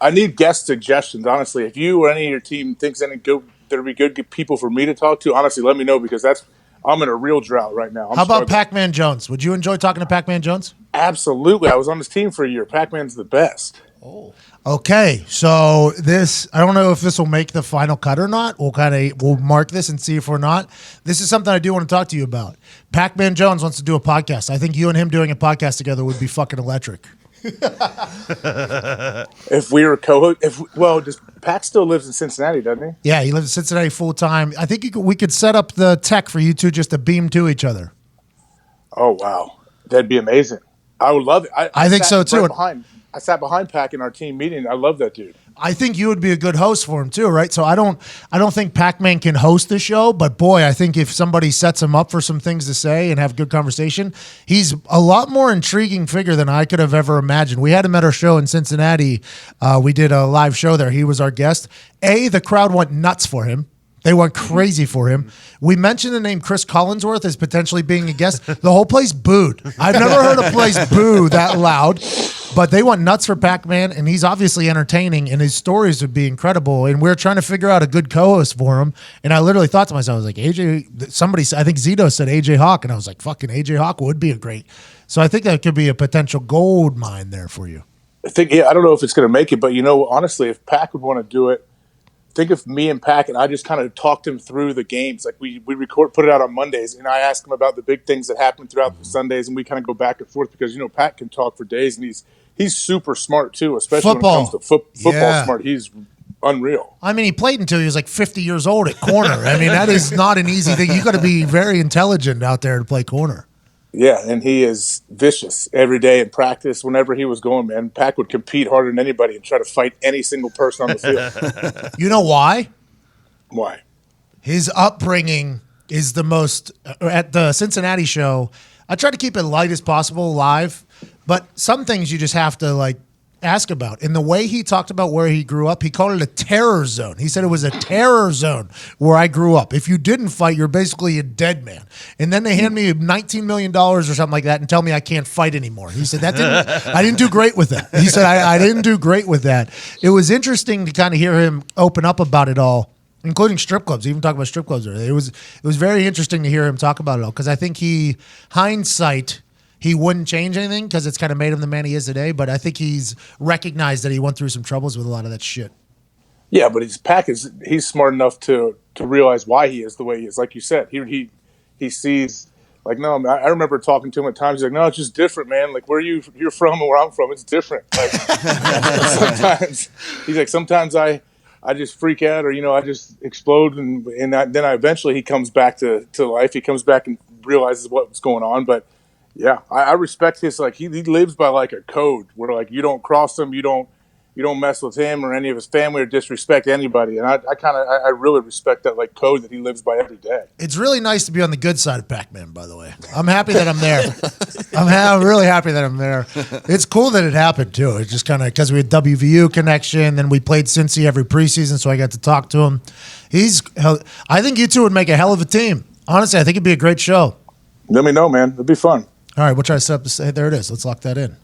I need guest suggestions. Honestly, if you or any of your team thinks there'd be good people for me to talk to, honestly, let me know because I'm in a real drought right now. How about Pacman Jones? Would you enjoy talking to Pacman Jones? Absolutely. I was on his team for a year. Pacman's the best. Oh. Okay, so I don't know if this will make the final cut or not. We'll mark this and see if we're not. This is something I do want to talk to you about. Pacman Jones wants to do a podcast. I think you and him doing a podcast together would be fucking electric. If we were does Pac still lives in Cincinnati, doesn't he? Yeah, he lives in Cincinnati full time. I think we could set up the tech for you two just to beam to each other. Oh wow, that'd be amazing. I would love it. I think so too. I sat behind Pac in our team meeting. I love that dude. I think you would be a good host for him too, right? So I don't think Pacman can host the show, but boy, I think if somebody sets him up for some things to say and have good conversation, he's a lot more intriguing figure than I could have ever imagined. We had him at our show in Cincinnati. We did a live show there. He was our guest. The crowd went nuts for him. They went crazy for him. We mentioned the name Chris Collinsworth as potentially being a guest. The whole place booed. I've never heard a place boo that loud, but they went nuts for Pacman, and he's obviously entertaining, and his stories would be incredible. And we're trying to figure out a good co-host for him. And I literally thought to myself, I was like, I think Zito said AJ Hawk, and I was like, fucking AJ Hawk would be a great. So I think that could be a potential gold mine there for you. I don't know if it's going to make it, but honestly, if Pac would want to do it, think of me and Pac, and I just kind of talked him through the games. Like we put it out on Mondays, and I asked him about the big things that happened throughout the Sundays, and we kind of go back and forth because Pac can talk for days, and he's super smart too, especially when it comes to football. Smart, he's unreal. I mean, he played until he was like 50 years old at corner. I mean, that is not an easy thing. You got to be very intelligent out there to play corner. Yeah, and he is vicious every day in practice. Whenever he was going, man, Pac would compete harder than anybody and try to fight any single person on the field. You know why? Why? His upbringing is the most at the Cincinnati show. I try to keep it light as possible live, but some things you just have to ask about. And the way he talked about where he grew up, he called it a terror zone. He said it was a terror zone where I grew up. If you didn't fight, you're basically a dead man. And then they hand me $19 million or something like that and tell me I can't fight anymore. He said I didn't do great with that. He said I didn't do great with that. It was interesting to kind of hear him open up about it all, including strip clubs. He even talked about strip clubs there. It was very interesting to hear him talk about it all because I think he wouldn't change anything because it's kind of made him the man he is today. But I think he's recognized that he went through some troubles with a lot of that shit. Yeah, but he's smart enough to realize why he is the way he is. Like you said, he sees no. I remember talking to him at times. He's like, no, it's just different, man. Like you're from and where I'm from, it's different. Like sometimes he's like, sometimes I just freak out or I just explode and then eventually he comes back to life. He comes back and realizes what's going on, but. Yeah, I respect his he lives by a code where you don't cross him, you don't mess with him or any of his family or disrespect anybody, and I really respect that code that he lives by every day. It's really nice to be on the good side of Pacman, by the way. I'm happy that I'm there. I'm really happy that I'm there. It's cool that it happened too. It's just kind of because we had WVU connection, then we played Cincy every preseason, so I got to talk to him. I think you two would make a hell of a team. Honestly, I think it'd be a great show. Let me know, man. It'd be fun. All right, we'll try to set up. There it is. Let's lock that in.